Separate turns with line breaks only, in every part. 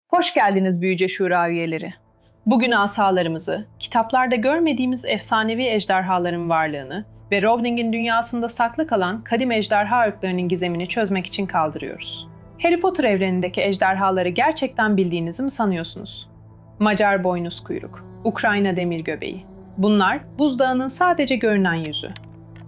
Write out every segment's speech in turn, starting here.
Hoş geldiniz Büyüce Şura üyeleri. Bugün asalarımızı, kitaplarda görmediğimiz efsanevi ejderhaların varlığını ve Rowling'in dünyasında saklı kalan kadim ejderha öykülerinin gizemini çözmek için kaldırıyoruz. Harry Potter evrenindeki ejderhaları gerçekten bildiğinizi mi sanıyorsunuz? Macar boynuz kuyruk, Ukrayna demir göbeği. Bunlar buzdağının sadece görünen yüzü.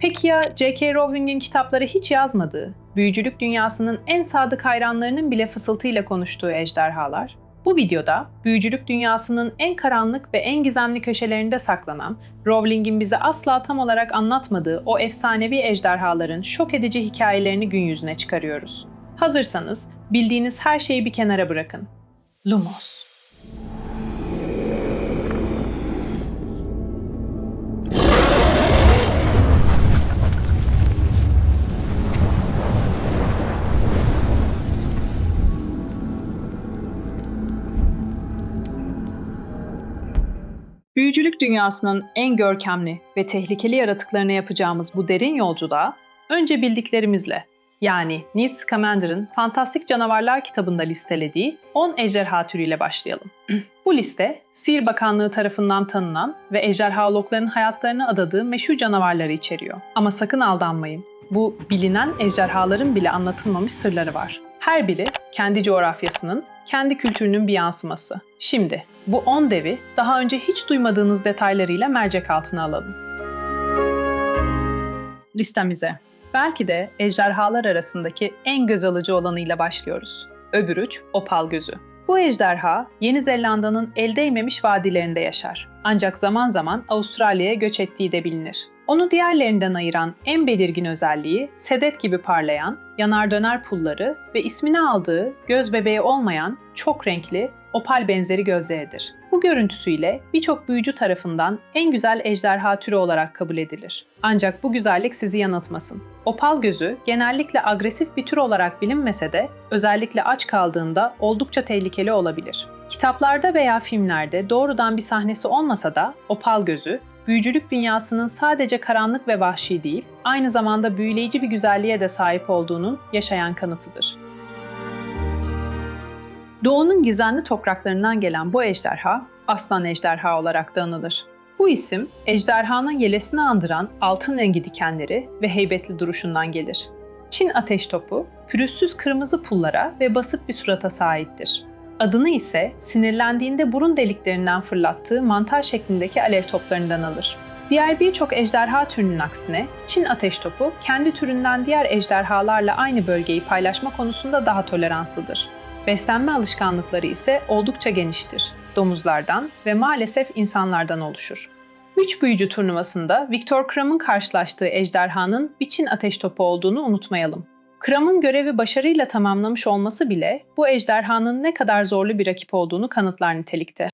Peki ya J.K. Rowling'in kitapları hiç yazmadığı, büyücülük dünyasının en sadık hayranlarının bile fısıltıyla konuştuğu ejderhalar? Bu videoda büyücülük dünyasının en karanlık ve en gizemli köşelerinde saklanan, Rowling'in bize asla tam olarak anlatmadığı o efsanevi ejderhaların şok edici hikayelerini gün yüzüne çıkarıyoruz. Hazırsanız bildiğiniz her şeyi bir kenara bırakın. Lumos. Büyücülük dünyasının en görkemli ve tehlikeli yaratıklarına yapacağımız bu derin yolculuğa önce bildiklerimizle, yani Newt Scamander'ın Fantastik Canavarlar kitabında listelediği 10 ejderha türüyle başlayalım. Bu liste, Sihir Bakanlığı tarafından tanınan ve ejderhalogların hayatlarını adadığı meşhur canavarları içeriyor. Ama sakın aldanmayın, bu bilinen ejderhaların bile anlatılmamış sırları var. Her biri kendi coğrafyasının, kendi kültürünün bir yansıması. Şimdi bu 10 devi daha önce hiç duymadığınız detaylarıyla mercek altına alalım. Listemize belki de ejderhalar arasındaki en göz alıcı olanıyla başlıyoruz. Öbürüç, opal gözü. Bu ejderha Yeni Zelanda'nın el değmemiş vadilerinde yaşar. Ancak zaman zaman Avustralya'ya göç ettiği de bilinir. Onu diğerlerinden ayıran en belirgin özelliği sedet gibi parlayan, yanar döner pulları ve ismini aldığı göz bebeği olmayan çok renkli, opal benzeri gözleridir. Bu görüntüsüyle birçok büyücü tarafından en güzel ejderha türü olarak kabul edilir. Ancak bu güzellik sizi yanıltmasın. Opal gözü genellikle agresif bir tür olarak bilinmese de özellikle aç kaldığında oldukça tehlikeli olabilir. Kitaplarda veya filmlerde doğrudan bir sahnesi olmasa da opal gözü, büyücülük dünyasının sadece karanlık ve vahşi değil, aynı zamanda büyüleyici bir güzelliğe de sahip olduğunun yaşayan kanıtıdır. Doğu'nun gizemli topraklarından gelen bu ejderha, aslan ejderha olarak da anılır. Bu isim, ejderhanın yelesini andıran altın rengi dikenleri ve heybetli duruşundan gelir. Çin ateş topu, pürüzsüz kırmızı pullara ve basık bir surata sahiptir. Adını ise sinirlendiğinde burun deliklerinden fırlattığı mantar şeklindeki alev toplarından alır. Diğer birçok ejderha türünün aksine Çin ateş topu kendi türünden diğer ejderhalarla aynı bölgeyi paylaşma konusunda daha toleranslıdır. Beslenme alışkanlıkları ise oldukça geniştir. Domuzlardan ve maalesef insanlardan oluşur. 3 büyücü turnuvasında Viktor Kram'ın karşılaştığı ejderhanın bir Çin ateş topu olduğunu unutmayalım. Kram'ın görevi başarıyla tamamlamış olması bile bu ejderhanın ne kadar zorlu bir rakip olduğunu kanıtlar nitelikte.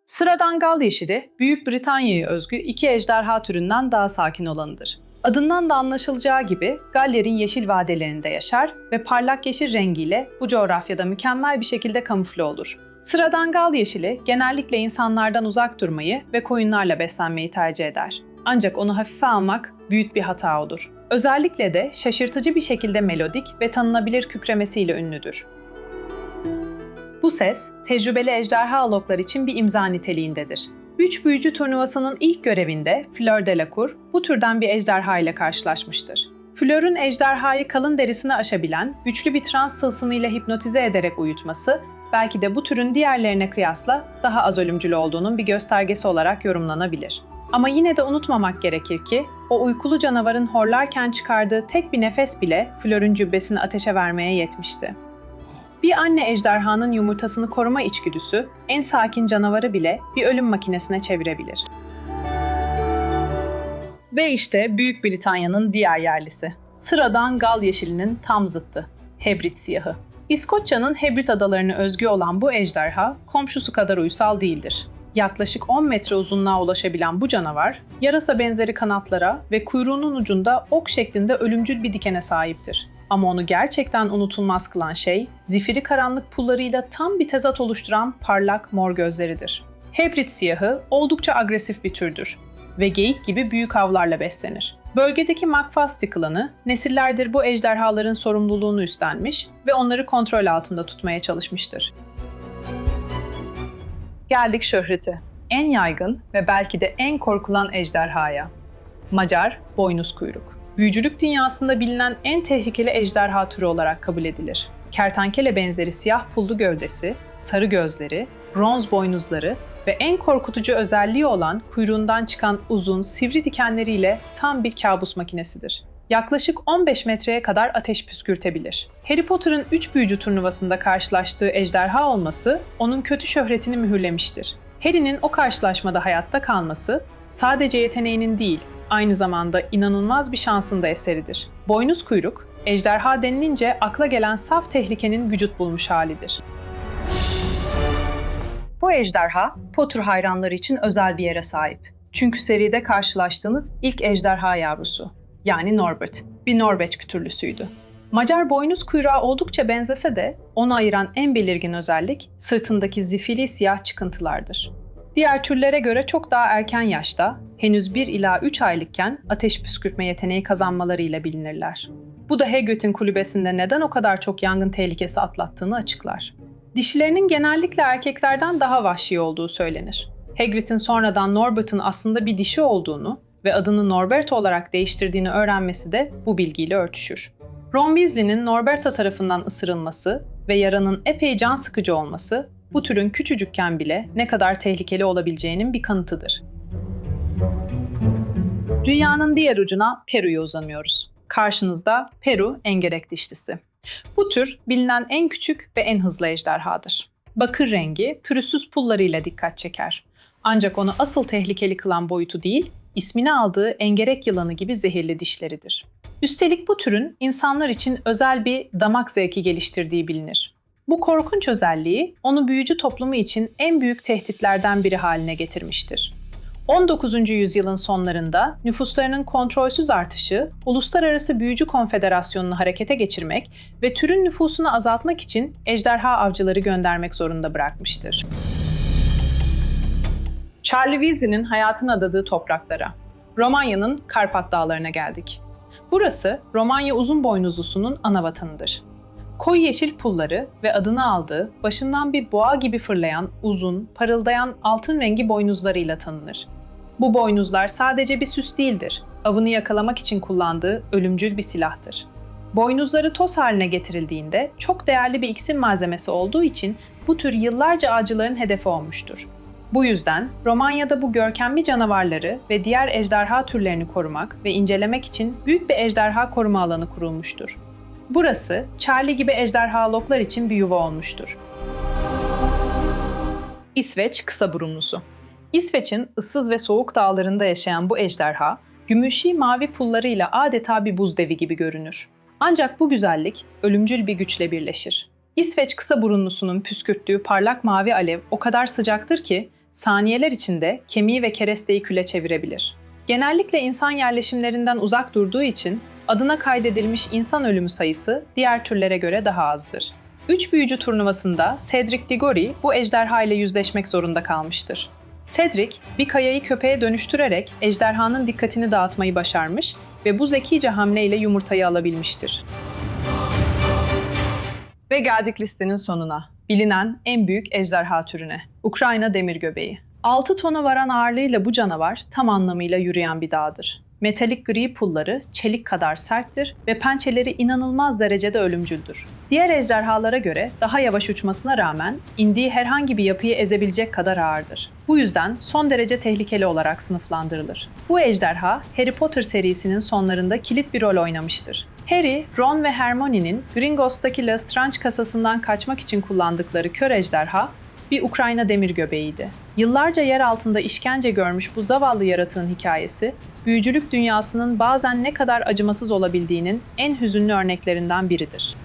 Sıradan gal yeşili, Büyük Britanya'ya özgü iki ejderha türünden daha sakin olanıdır. Adından da anlaşılacağı gibi Galler'in yeşil vadelerinde yaşar ve parlak yeşil rengiyle bu coğrafyada mükemmel bir şekilde kamufle olur. Sıradan gal yeşili genellikle insanlardan uzak durmayı ve koyunlarla beslenmeyi tercih eder. Ancak onu hafife almak büyük bir hata olur. Özellikle de şaşırtıcı bir şekilde melodik ve tanınabilir kükremesiyle ünlüdür. Bu ses, tecrübeli ejderhaloglar için bir imza niteliğindedir. 3 büyücü turnuvasının ilk görevinde Fleur Delacour bu türden bir ejderha ile karşılaşmıştır. Fleur'ün ejderhayı kalın derisine aşabilen, güçlü bir trans tılsımıyla hipnotize ederek uyutması, belki de bu türün diğerlerine kıyasla daha az ölümcül olduğunun bir göstergesi olarak yorumlanabilir. Ama yine de unutmamak gerekir ki, o uykulu canavarın horlarken çıkardığı tek bir nefes bile Fleur'ün cübbesini ateşe vermeye yetmişti. Bir anne ejderhanın yumurtasını koruma içgüdüsü, en sakin canavarı bile bir ölüm makinesine çevirebilir. Ve işte Büyük Britanya'nın diğer yerlisi. Sıradan gal yeşilinin tam zıttı, Hebrit siyahı. İskoçya'nın Hebrit adalarına özgü olan bu ejderha, komşusu kadar uysal değildir. Yaklaşık 10 metre uzunluğa ulaşabilen bu canavar, yarasa benzeri kanatlara ve kuyruğunun ucunda ok şeklinde ölümcül bir dikene sahiptir. Ama onu gerçekten unutulmaz kılan şey, zifiri karanlık pullarıyla tam bir tezat oluşturan parlak mor gözleridir. Hebrit siyahı oldukça agresif bir türdür ve geyik gibi büyük avlarla beslenir. Bölgedeki McFasti klanı nesillerdir bu ejderhaların sorumluluğunu üstlenmiş ve onları kontrol altında tutmaya çalışmıştır. Geldik şöhreti. En yaygın ve belki de en korkulan ejderhaya. Macar boynuz kuyruk. Büyücülük dünyasında bilinen en tehlikeli ejderha türü olarak kabul edilir. Kertenkele benzeri siyah pullu gövdesi, sarı gözleri, bronz boynuzları ve en korkutucu özelliği olan kuyruğundan çıkan uzun, sivri dikenleriyle tam bir kabus makinesidir. Yaklaşık 15 metreye kadar ateş püskürtebilir. Harry Potter'ın 3 büyücü turnuvasında karşılaştığı ejderha olması onun kötü şöhretini mühürlemiştir. Harry'nin o karşılaşmada hayatta kalması sadece yeteneğinin değil, aynı zamanda inanılmaz bir şansın da eseridir. Boynuz kuyruk, ejderha denilince akla gelen saf tehlikenin vücut bulmuş halidir. Bu ejderha, Potter hayranları için özel bir yere sahip. Çünkü seride karşılaştığınız ilk ejderha yavrusu, yani Norbert, bir Norveç kütürlüsüydü. Macar boynuz kuyruğa oldukça benzese de onu ayıran en belirgin özellik sırtındaki zifiri siyah çıkıntılardır. Diğer türlere göre çok daha erken yaşta, henüz 1 ila 3 aylıkken ateş püskürtme yeteneği kazanmalarıyla bilinirler. Bu da Hagrid'in kulübesinde neden o kadar çok yangın tehlikesi atlattığını açıklar. Dişilerinin genellikle erkeklerden daha vahşi olduğu söylenir. Hagrid'in sonradan Norbert'ın aslında bir dişi olduğunu ve adını Norbert olarak değiştirdiğini öğrenmesi de bu bilgiyle örtüşür. Ron Weasley'nin Norberta tarafından ısırılması ve yaranın epey can sıkıcı olması, bu türün küçücükken bile ne kadar tehlikeli olabileceğinin bir kanıtıdır. Dünyanın diğer ucuna Peru'ya uzanıyoruz. Karşınızda Peru engerek dişlisi. Bu tür bilinen en küçük ve en hızlı ejderhadır. Bakır rengi pürüzsüz pullarıyla dikkat çeker. Ancak onu asıl tehlikeli kılan boyutu değil, ismini aldığı engerek yılanı gibi zehirli dişleridir. Üstelik bu türün insanlar için özel bir damak zevki geliştirdiği bilinir. Bu korkunç özelliği onu büyücü toplumu için en büyük tehditlerden biri haline getirmiştir. 19. yüzyılın sonlarında nüfuslarının kontrolsüz artışı, Uluslararası Büyücü Konfederasyonu'nu harekete geçirmek ve türün nüfusunu azaltmak için ejderha avcıları göndermek zorunda bırakmıştır. Charlie Weasley'nin hayatını adadığı topraklara, Romanya'nın Karpat Dağları'na geldik. Burası Romanya uzun boynuzlusunun ana vatanıdır. Koyu yeşil pulları ve adını aldığı başından bir boğa gibi fırlayan uzun, parıldayan altın rengi boynuzlarıyla tanınır. Bu boynuzlar sadece bir süs değildir, avını yakalamak için kullandığı ölümcül bir silahtır. Boynuzları toz haline getirildiğinde çok değerli bir iksir malzemesi olduğu için bu tür yıllarca avcıların hedefi olmuştur. Bu yüzden Romanya'da bu görkemli canavarları ve diğer ejderha türlerini korumak ve incelemek için büyük bir ejderha koruma alanı kurulmuştur. Burası, Charlie gibi ejderhaloglar için bir yuva olmuştur. İsveç kısa burunlusu. İsveç'in ıssız ve soğuk dağlarında yaşayan bu ejderha, gümüşi mavi pullarıyla adeta bir buz devi gibi görünür. Ancak bu güzellik ölümcül bir güçle birleşir. İsveç kısa burunlusunun püskürttüğü parlak mavi alev o kadar sıcaktır ki saniyeler içinde kemiği ve keresteyi küle çevirebilir. Genellikle insan yerleşimlerinden uzak durduğu için adına kaydedilmiş insan ölümü sayısı diğer türlere göre daha azdır. 3 büyücü turnuvasında Cedric Diggory bu ejderha ile yüzleşmek zorunda kalmıştır. Cedric, bir kayayı köpeğe dönüştürerek ejderhanın dikkatini dağıtmayı başarmış ve bu zekice hamleyle yumurtayı alabilmiştir. Ve geldik listenin sonuna. Bilinen en büyük ejderha türüne, Ukrayna demirgöbeği. 6 tona varan ağırlığıyla bu canavar tam anlamıyla yürüyen bir dağdır. Metalik gri pulları çelik kadar serttir ve pençeleri inanılmaz derecede ölümcüldür. Diğer ejderhalara göre daha yavaş uçmasına rağmen indiği herhangi bir yapıyı ezebilecek kadar ağırdır. Bu yüzden son derece tehlikeli olarak sınıflandırılır. Bu ejderha Harry Potter serisinin sonlarında kilit bir rol oynamıştır. Harry, Ron ve Hermione'nin Gringotts'taki Lestrange kasasından kaçmak için kullandıkları kör ejderha bir Ukrayna demirgöbeğiydi. Yıllarca yer altında işkence görmüş bu zavallı yaratığın hikayesi, büyücülük dünyasının bazen ne kadar acımasız olabildiğinin en hüzünlü örneklerinden biridir.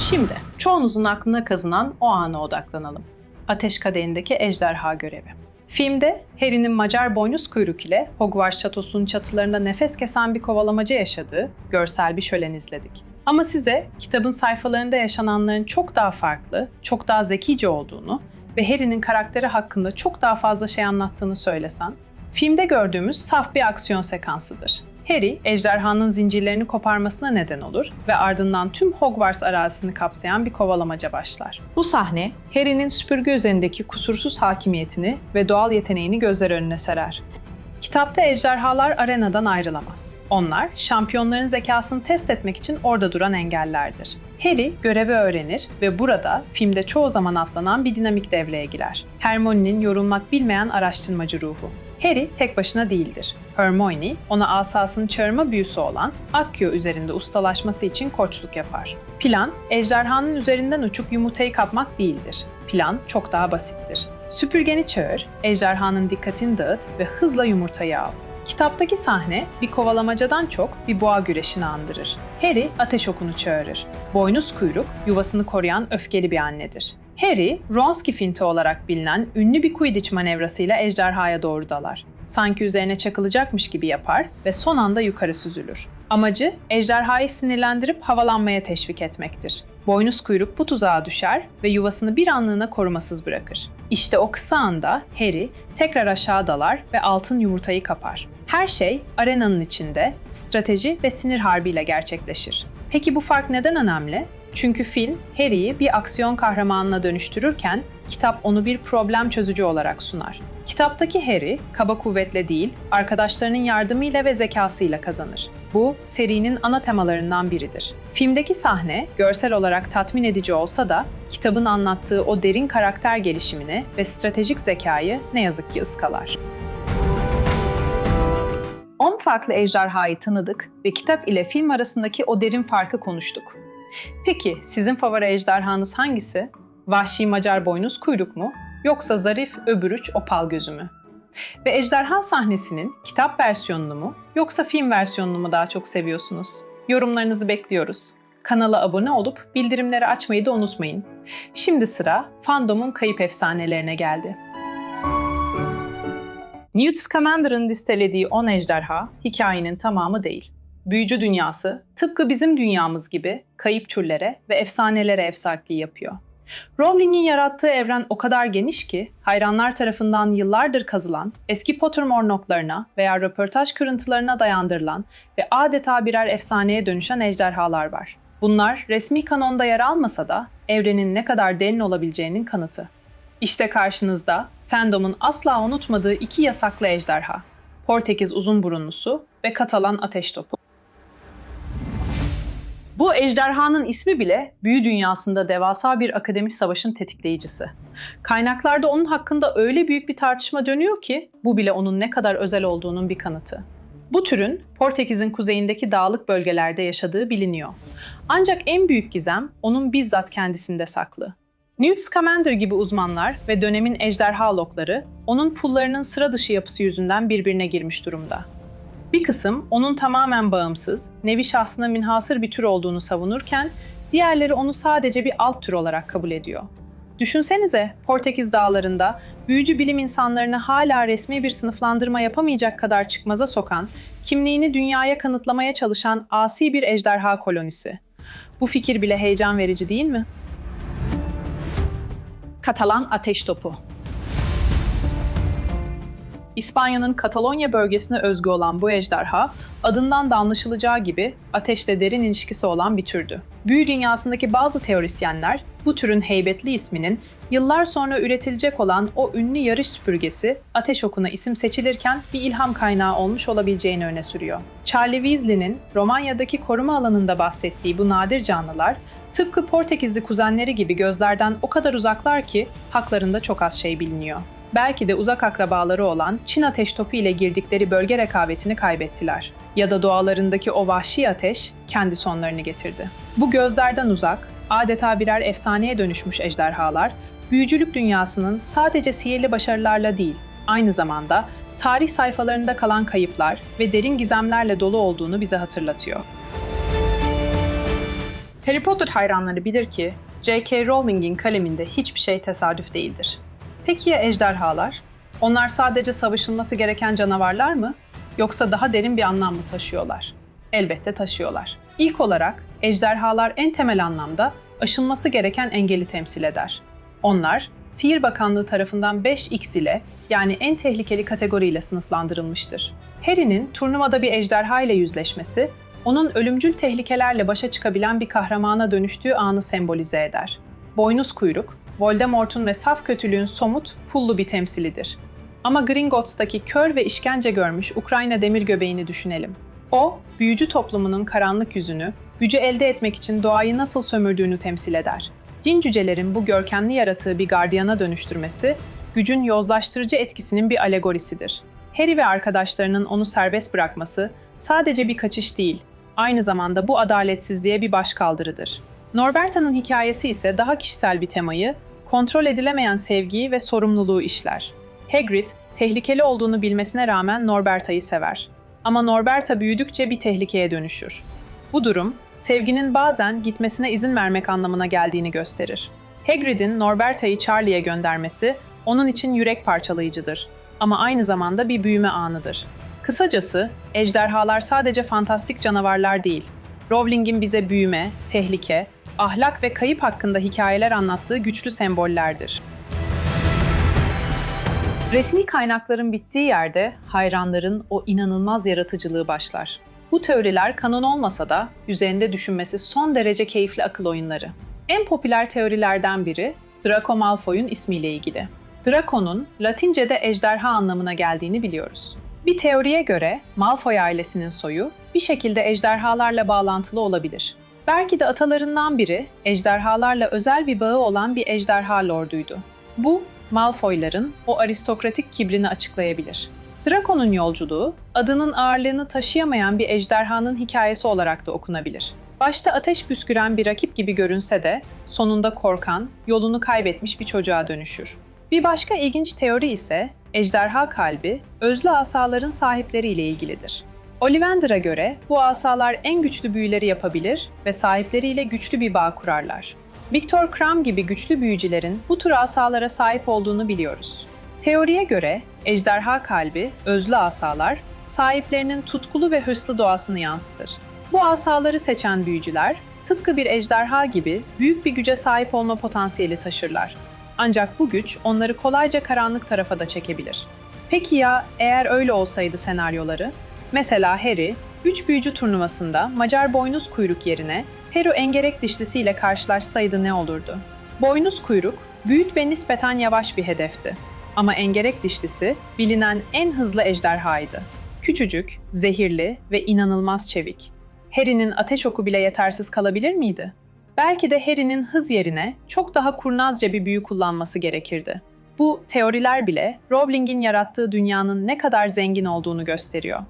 Şimdi, çoğunuzun aklına kazınan o ana odaklanalım. Ateş Kadehi'ndeki ejderha görevi. Filmde Harry'nin Macar boynuz kuyruk ile Hogwarts çatosunun çatılarında nefes kesen bir kovalamaca yaşadığı görsel bir şölen izledik. Ama size kitabın sayfalarında yaşananların çok daha farklı, çok daha zekice olduğunu ve Harry'nin karakteri hakkında çok daha fazla şey anlattığını söylesem, Filmde gördüğümüz saf bir aksiyon sekansıdır. Harry, ejderhanın zincirlerini koparmasına neden olur ve ardından tüm Hogwarts arazisini kapsayan bir kovalamaca başlar. Bu sahne, Harry'nin süpürge üzerindeki kusursuz hakimiyetini ve doğal yeteneğini gözler önüne serer. Kitapta ejderhalar arenadan ayrılamaz. Onlar, şampiyonların zekasını test etmek için orada duran engellerdir. Harry görevi öğrenir ve burada filmde çoğu zaman atlanan bir dinamik devreye girer. Hermione'nin yorulmak bilmeyen araştırmacı ruhu. Harry tek başına değildir. Hermione, ona asasını çağırma büyüsü olan Accio üzerinde ustalaşması için koçluk yapar. Plan, ejderhanın üzerinden uçup yumurtayı kapmak değildir. Plan çok daha basittir. Süpürgeni çağır, ejderhanın dikkatini dağıt ve hızla yumurtayı al. Kitaptaki sahne bir kovalamacadan çok bir boğa güreşini andırır. Harry ateş okunu çağırır. Boynuz kuyruk, yuvasını koruyan öfkeli bir annedir. Harry, Wronski finti olarak bilinen ünlü bir Quidditch manevrasıyla ejderhaya doğru dalar. Sanki üzerine çakılacakmış gibi yapar ve son anda yukarı süzülür. Amacı, ejderhayı sinirlendirip havalanmaya teşvik etmektir. Boynuz kuyruk bu tuzağa düşer ve yuvasını bir anlığına korumasız bırakır. İşte o kısa anda Harry tekrar aşağı dalar ve altın yumurtayı kapar. Her şey arenanın içinde, strateji ve sinir harbiyle gerçekleşir. Peki bu fark neden önemli? Çünkü film Harry'i bir aksiyon kahramanına dönüştürürken kitap onu bir problem çözücü olarak sunar. Kitaptaki Harry kaba kuvvetle değil, arkadaşlarının yardımıyla ve zekasıyla kazanır. Bu serinin ana temalarından biridir. Filmdeki sahne görsel olarak tatmin edici olsa da kitabın anlattığı o derin karakter gelişimini ve stratejik zekayı ne yazık ki ıskalar.
10 farklı ejderhayı tanıdık ve kitap ile film arasındaki o derin farkı konuştuk.
Peki sizin favori ejderhanız hangisi? Vahşi Macar boynuz kuyruk mu? Yoksa zarif öbürüç opal gözü mü? Ve ejderha sahnesinin kitap versiyonunu mu yoksa film versiyonunu mu daha çok seviyorsunuz? Yorumlarınızı bekliyoruz. Kanala abone olup bildirimleri açmayı da unutmayın. Şimdi sıra fandomun kayıp efsanelerine geldi. Newt Scamander'ın listelediği 10 ejderha hikayenin tamamı değil. Büyücü dünyası tıpkı bizim dünyamız gibi kayıp türlere ve efsanelere ev sahipliği yapıyor. Rowling'in yarattığı evren o kadar geniş ki hayranlar tarafından yıllardır kazılan, eski Pottermore notlarına veya röportaj kırıntılarına dayandırılan ve adeta birer efsaneye dönüşen ejderhalar var. Bunlar resmi kanonda yer almasa da evrenin ne kadar derin olabileceğinin kanıtı. İşte karşınızda fandomun asla unutmadığı 2 yasaklı ejderha. Portekiz uzunburunlusu ve Katalan ateş topu. Bu ejderhanın ismi bile büyü dünyasında devasa bir akademik savaşın tetikleyicisi. Kaynaklarda onun hakkında öyle büyük bir tartışma dönüyor ki bu bile onun ne kadar özel olduğunun bir kanıtı. Bu türün Portekiz'in kuzeyindeki dağlık bölgelerde yaşadığı biliniyor. Ancak en büyük gizem onun bizzat kendisinde saklı. Newt Scamander gibi uzmanlar ve dönemin ejderha lokları onun pullarının sıra dışı yapısı yüzünden birbirine girmiş durumda. Bir kısım onun tamamen bağımsız, nevi şahsına münhasır bir tür olduğunu savunurken, diğerleri onu sadece bir alt tür olarak kabul ediyor. Düşünsenize, Portekiz dağlarında büyücü bilim insanlarını hala resmi bir sınıflandırma yapamayacak kadar çıkmaza sokan, kimliğini dünyaya kanıtlamaya çalışan asi bir ejderha kolonisi. Bu fikir bile heyecan verici değil mi? Katalan ateş topu. İspanya'nın Katalonya bölgesine özgü olan bu ejderha, adından da anlaşılacağı gibi ateşle derin ilişkisi olan bir türdü. Büyü dünyasındaki bazı teorisyenler, bu türün heybetli isminin yıllar sonra üretilecek olan o ünlü yarış süpürgesi ateş okuna isim seçilirken bir ilham kaynağı olmuş olabileceğini öne sürüyor. Charlie Weasley'nin Romanya'daki koruma alanında bahsettiği bu nadir canlılar, tıpkı Portekizli kuzenleri gibi gözlerden o kadar uzaklar ki haklarında çok az şey biliniyor. Belki de uzak akrabaları olan Çin ateş topu ile girdikleri bölge rekabetini kaybettiler. Ya da doğalarındaki o vahşi ateş kendi sonlarını getirdi. Bu gözlerden uzak, adeta birer efsaneye dönüşmüş ejderhalar, büyücülük dünyasının sadece sihirli başarılarla değil, aynı zamanda tarih sayfalarında kalan kayıplar ve derin gizemlerle dolu olduğunu bize hatırlatıyor. Harry Potter hayranları bilir ki, J.K. Rowling'in kaleminde hiçbir şey tesadüf değildir. Peki ya ejderhalar? Onlar sadece savaşılması gereken canavarlar mı? Yoksa daha derin bir anlam mı taşıyorlar? Elbette taşıyorlar. İlk olarak ejderhalar en temel anlamda aşılması gereken engeli temsil eder. Onlar, Sihir Bakanlığı tarafından 5X ile yani en tehlikeli kategoriyle sınıflandırılmıştır. Harry'nin turnuvada bir ejderha ile yüzleşmesi, onun ölümcül tehlikelerle başa çıkabilen bir kahramana dönüştüğü anı sembolize eder. Boynuz kuyruk, Voldemort'un ve saf kötülüğün somut, pullu bir temsilidir. Ama Gringotts'taki kör ve işkence görmüş Ukrayna demir göbeğini düşünelim. O, büyücü toplumunun karanlık yüzünü, gücü elde etmek için doğayı nasıl sömürdüğünü temsil eder. Cin cücelerin bu görkemli yaratığı bir gardiyana dönüştürmesi, gücün yozlaştırıcı etkisinin bir alegorisidir. Harry ve arkadaşlarının onu serbest bırakması sadece bir kaçış değil, aynı zamanda bu adaletsizliğe bir başkaldırıdır. Norberta'nın hikayesi ise daha kişisel bir temayı, kontrol edilemeyen sevgiyi ve sorumluluğu işler. Hagrid, tehlikeli olduğunu bilmesine rağmen Norberta'yı sever. Ama Norberta büyüdükçe bir tehlikeye dönüşür. Bu durum, sevginin bazen gitmesine izin vermek anlamına geldiğini gösterir. Hagrid'in Norberta'yı Charlie'ye göndermesi, onun için yürek parçalayıcıdır. Ama aynı zamanda bir büyüme anıdır. Kısacası, ejderhalar sadece fantastik canavarlar değil. Rowling'in bize büyüme, tehlike, ahlak ve kayıp hakkında hikayeler anlattığı güçlü sembollerdir. Resmi kaynakların bittiği yerde hayranların o inanılmaz yaratıcılığı başlar. Bu teoriler kanon olmasa da üzerinde düşünmesi son derece keyifli akıl oyunları. En popüler teorilerden biri Draco Malfoy'un ismiyle ilgili. Draco'nun Latince'de ejderha anlamına geldiğini biliyoruz. Bir teoriye göre Malfoy ailesinin soyu bir şekilde ejderhalarla bağlantılı olabilir. Belki de atalarından biri ejderhalarla özel bir bağı olan bir ejderha lorduydu. Bu, Malfoy'ların o aristokratik kibrini açıklayabilir. Draco'nun yolculuğu, adının ağırlığını taşıyamayan bir ejderhanın hikayesi olarak da okunabilir. Başta ateş püsküren bir rakip gibi görünse de, sonunda korkan, yolunu kaybetmiş bir çocuğa dönüşür. Bir başka ilginç teori ise, ejderha kalbi, özlü asaların sahipleriyle ilgilidir. Ollivander'a göre bu asalar en güçlü büyüleri yapabilir ve sahipleriyle güçlü bir bağ kurarlar. Viktor Krum gibi güçlü büyücülerin bu tür asalara sahip olduğunu biliyoruz. Teoriye göre ejderha kalbi, özlü asalar, sahiplerinin tutkulu ve hırslı doğasını yansıtır. Bu asaları seçen büyücüler, tıpkı bir ejderha gibi büyük bir güce sahip olma potansiyeli taşırlar. Ancak bu güç onları kolayca karanlık tarafa da çekebilir. Peki ya eğer öyle olsaydı senaryoları? Mesela Harry, 3 büyücü turnuvasında Macar boynuz kuyruk yerine Peru engerek dişlisiyle karşılaşsaydı ne olurdu? Boynuz kuyruk, büyük ve nispeten yavaş bir hedefti. Ama engerek dişlisi bilinen en hızlı ejderhaydı. Küçücük, zehirli ve inanılmaz çevik. Harry'nin ateş oku bile yetersiz kalabilir miydi? Belki de Harry'nin hız yerine çok daha kurnazca bir büyü kullanması gerekirdi. Bu teoriler bile Rowling'in yarattığı dünyanın ne kadar zengin olduğunu gösteriyor.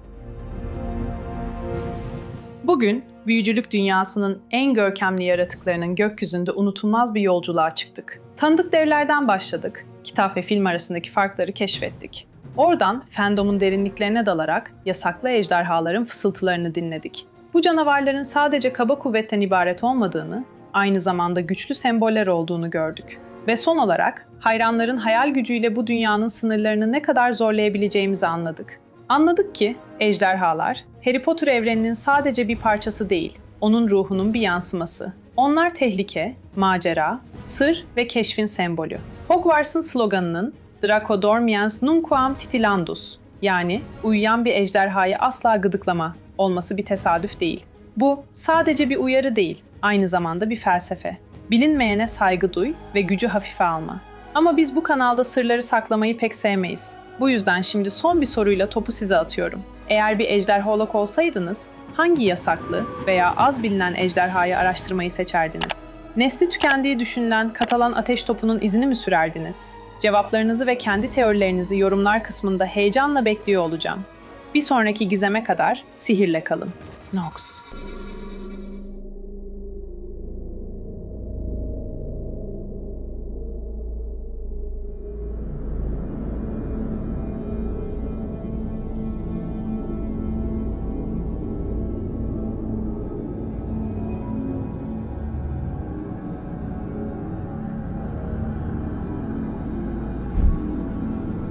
Bugün büyücülük dünyasının en görkemli yaratıklarının gökyüzünde unutulmaz bir yolculuğa çıktık. Tanıdık devlerden başladık, kitap ve film arasındaki farkları keşfettik. Oradan fandom'un derinliklerine dalarak yasaklı ejderhaların fısıltılarını dinledik. Bu canavarların sadece kaba kuvvetten ibaret olmadığını, aynı zamanda güçlü semboller olduğunu gördük. Ve son olarak hayranların hayal gücüyle bu dünyanın sınırlarını ne kadar zorlayabileceğimizi anladık. Anladık ki ejderhalar, Harry Potter evreninin sadece bir parçası değil, onun ruhunun bir yansıması. Onlar tehlike, macera, sır ve keşfin sembolü. Hogwarts'ın sloganının Draco dormiens nunquam titilandus, yani uyuyan bir ejderhayı asla gıdıklama olması bir tesadüf değil. Bu sadece bir uyarı değil, aynı zamanda bir felsefe. Bilinmeyene saygı duy ve gücü hafife alma. Ama biz bu kanalda sırları saklamayı pek sevmeyiz. Bu yüzden şimdi son bir soruyla topu size atıyorum. Eğer bir ejderholog olsaydınız, hangi yasaklı veya az bilinen ejderhayı araştırmayı seçerdiniz? Nesli tükendiği düşünülen Katalan ateş topunun izini mi sürerdiniz? Cevaplarınızı ve kendi teorilerinizi yorumlar kısmında heyecanla bekliyor olacağım. Bir sonraki gizeme kadar sihirle kalın. Nox.